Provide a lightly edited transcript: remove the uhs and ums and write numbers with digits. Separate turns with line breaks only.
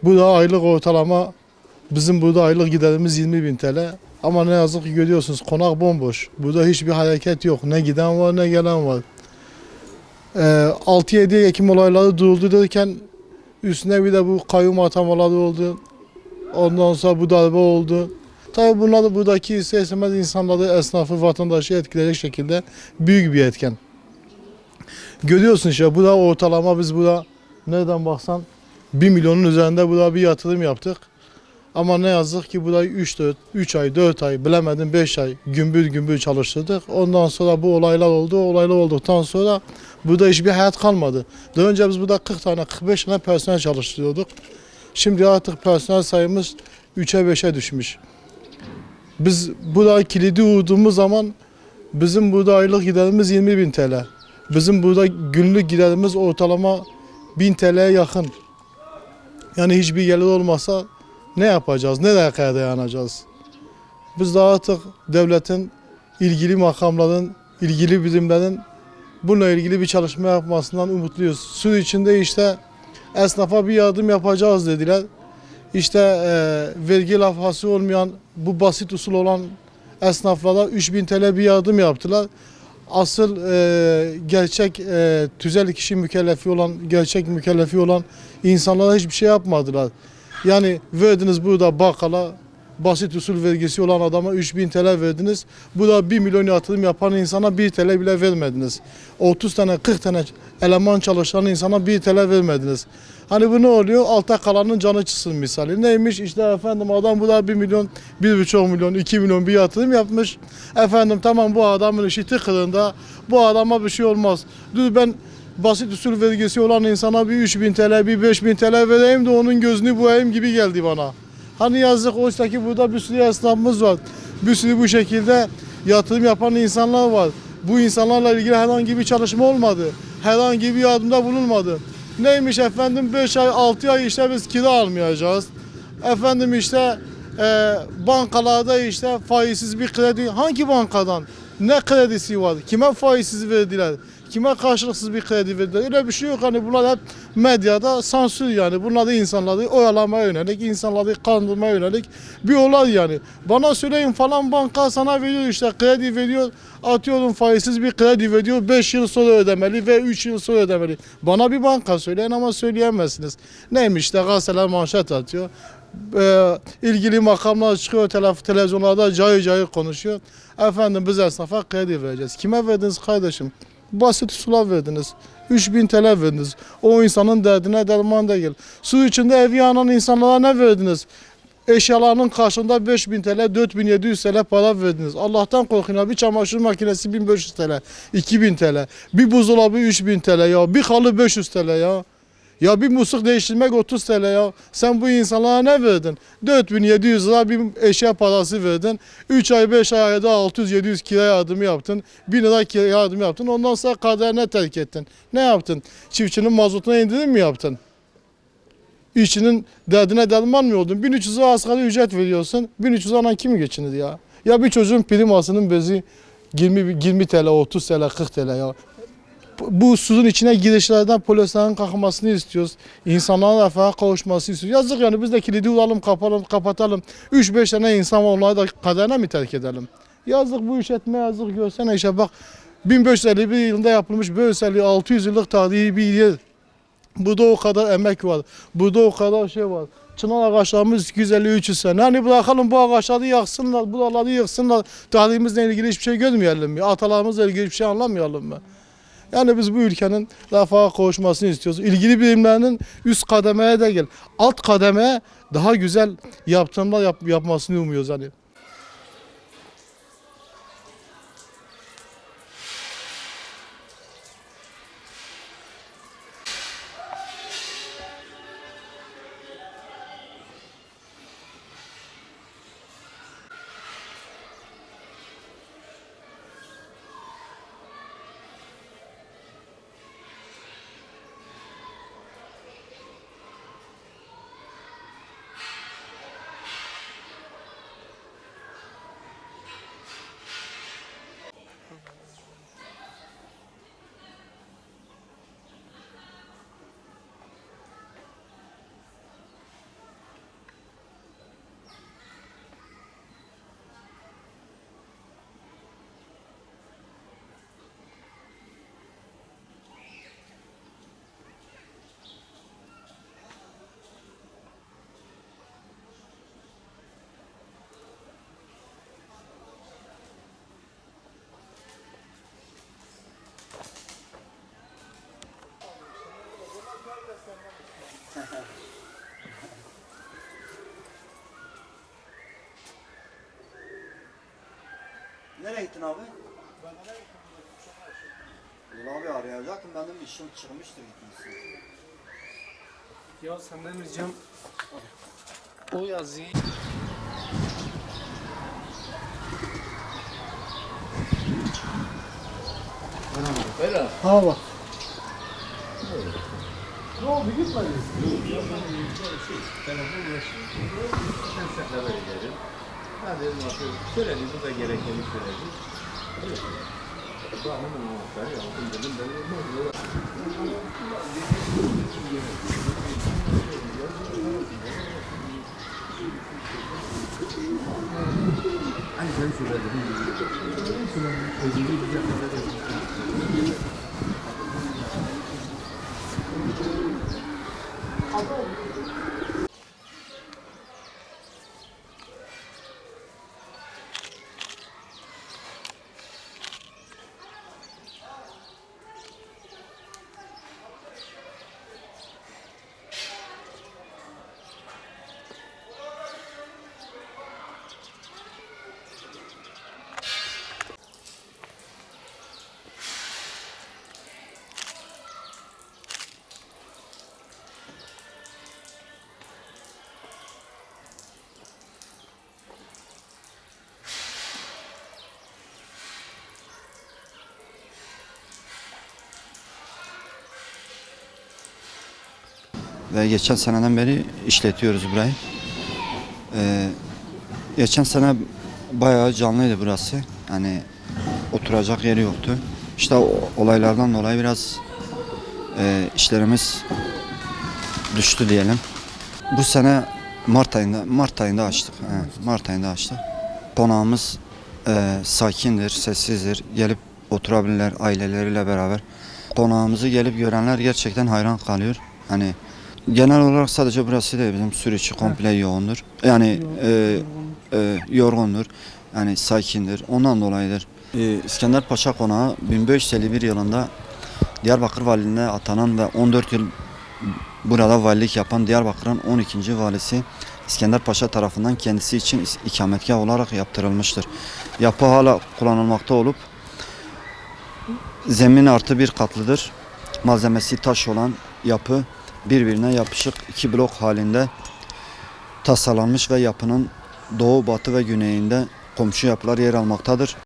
Bu da aylık ortalama, bizim burada aylık giderimiz 20.000 TL. Ama ne yazık ki görüyorsunuz, konak bomboş. Burada hiçbir hareket yok. Ne giden var ne gelen var. 6-7 Ekim olayları durulurken üstüne bir de bu kayyum atamaları oldu. Ondan sonra bu darbe oldu. Tabii bunlar da buradaki ister istemez insanları, esnafı, vatandaşı etkileyecek şekilde büyük bir etken. Görüyorsun işte, bu da ortalama, biz burada nereden baksan 1 milyonun üzerinde burada bir yatırım yaptık. Ama ne yazık ki burayı 3 ay, 4 ay, bilemedim 5 ay gümbür gümbür çalıştırdık. Ondan sonra bu olaylar oldu. Olaylar olduktan sonra burada hiçbir hayat kalmadı. Daha önce biz burada 40 tane, 45 tane personel çalıştırıyorduk. Şimdi artık personel sayımız 3'e 5'e düşmüş. Biz burada kilidi vurduğumuz zaman bizim burada aylık giderimiz 20.000 TL. Bizim burada günlük giderimiz ortalama 1000 TL'ye yakın. Yani hiçbir gelir olmasa ne yapacağız? Nereye kadar dayanacağız? Biz de artık devletin, ilgili makamların, ilgili birimlerin bununla ilgili bir çalışma yapmasından umutluyuz. Su içinde işte esnafa bir yardım yapacağız dediler. İşte vergi lafası olmayan, bu basit usul olan esnaflara 3.000 TL bir yardım yaptılar. Asıl gerçek tüzel kişi mükellefi olan, gerçek mükellefi olan insanlara hiçbir şey yapmadılar. Yani verdiniz burada bakkala, basit usul vergisi olan adama 3.000 TL verdiniz. Bu da 1 milyon yatırım yapan insana 1 TL bile vermediniz. 30 tane 40 tane eleman çalışan insana 1 TL vermediniz. Hani bu ne oluyor? Altta kalanın canı çıksın misali. Neymiş? İşte efendim adam bu da 1 milyon, 1,5 milyon, 2 milyon bir yatırım yapmış. Efendim tamam, bu adamın işi tıkırında, bu adama bir şey olmaz. Dur ben basit usul vergisi olan insana bir 3.000 TL, bir 5.000 TL vereyim de onun gözünü boyayım gibi geldi bana. Hani yazık, oysa ki burada bir sürü esnafımız var. Bir sürü bu şekilde yatırım yapan insanlar var. Bu insanlarla ilgili herhangi bir çalışma olmadı. Herhangi bir yardımda bulunmadı. Neymiş efendim, 5 ay 6 ay işte biz kira almayacağız. Efendim işte bankalarda işte faizsiz bir kredi. Hangi bankadan? Ne kredisi var? Kime faizsiz verdiler? Kime karşılıksız bir kredi verdiler? Öyle bir şey yok. Hani bunlar hep medyada sansür yani. Bunlar da insanları oyalamaya yönelik, insanları kandırmaya yönelik bir olay yani. Bana söyleyin falan banka sana veriyor işte kredi veriyor. Atıyorum faizsiz bir kredi veriyor. 5 yıl sonra ödemeli ve 3 yıl sonra ödemeli. Bana bir banka söyleyin ama söyleyemezsiniz. Neymiş işte gazeteler manşet atıyor. İlgili makamlar çıkıyor televizyonlarda cayır cayır konuşuyor. Efendim biz esnafa kredi vereceğiz. Kime verdiniz kardeşim? Basit sular verdiniz. 3.000 TL verdiniz. O insanın derdine derman değil. Su içinde evi yanan insanlara ne verdiniz? Eşyalarının karşılığında 5.000 TL, 4.700 TL para verdiniz. Allah'tan korkun ya. Bir çamaşır makinesi 1.500 TL, 2.000 TL. Bir buzdolabı 3.000 TL ya. Bir halı 500 TL ya. Ya bir musluk değiştirmek 30 TL ya. Sen bu insanlara ne verdin? 4.700 lira bir eşya parası verdin. 3 ay 5 ayda 600-700 kira yardımı yaptın. 1.000 lira kira yardımı yaptın. Ondan sonra kaderine terk ettin. Ne yaptın? Çiftçinin mazotuna indirim mi yaptın? İşçinin derdine derman mı oldun? 1.300 lira asgari ücret veriyorsun. 1.300 lira kim geçinir ya? Ya bir çocuğun primasının bezi 20 TL, 30 TL, 40 TL ya. Bu suyun içine girişlerden polislerin kalkmasını istiyoruz. İnsanların refaha kavuşması istiyoruz. Yazık yani, biz de kilidi vuralım, kapatalım. 3-5 tane insan onları da kaderine mi terk edelim? Yazık, bu iş etme yazık, görsene işte bak. 1551 yılında yapılmış böyle 600 yıllık tarihi bir yer. Burada o kadar emek var. Burada o kadar şey var. Çınar ağaçlarımız 250-300 sene. Hani bırakalım bu ağaçları yaksınlar, buraları yıksınlar. Tarihimizle ilgili hiçbir şey görmeyelim mi? Atalarımızla ilgili hiçbir şey anlamayalım mı? Yani biz bu ülkenin refaha kavuşmasını istiyoruz. İlgili birimlerinin üst kademeye de gel, alt kademeye daha güzel yaptırımlar yapmasını umuyoruz hani.
Nereye gittin abi? Ulan abi arayacaktım, benim işim çıkmıştır gitmişsin.
Ya senden ricam o yazıyı
Ha bak.
Ben dedim bakıyorum, söyledi, bu da gerekeni söyledi. Evet. Bu hemen anahtarı aldım dedim, ben olmaz. Hani sen söyledin. Özürü güzel
Ve geçen seneden beri işletiyoruz burayı. Geçen sene bayağı canlıydı burası. Yani oturacak yeri yoktu. İşte o olaylardan dolayı biraz işlerimiz düştü diyelim. Bu sene Mart ayında açtık. Mart ayında açtık. Konağımız sakindir, sessizdir. Gelip oturabilirler aileleriyle beraber. Konağımızı gelip görenler gerçekten hayran kalıyor. Hani genel olarak sadece burası değil, bizim Suriçi komple yoğundur. Yani yorgundur. Yani sakindir. Ondan dolayıdır. İskender Paşa Konağı 1551 yılında Diyarbakır Valiliğine atanan ve 14 yıl burada valilik yapan Diyarbakır'ın 12. valisi İskender Paşa tarafından kendisi için ikametgah olarak yaptırılmıştır. Yapı hala kullanılmakta olup zemin artı bir katlıdır. Malzemesi taş olan yapı birbirine yapışık iki blok halinde tasarlanmış ve yapının doğu, batı ve güneyinde komşu yapılar yer almaktadır.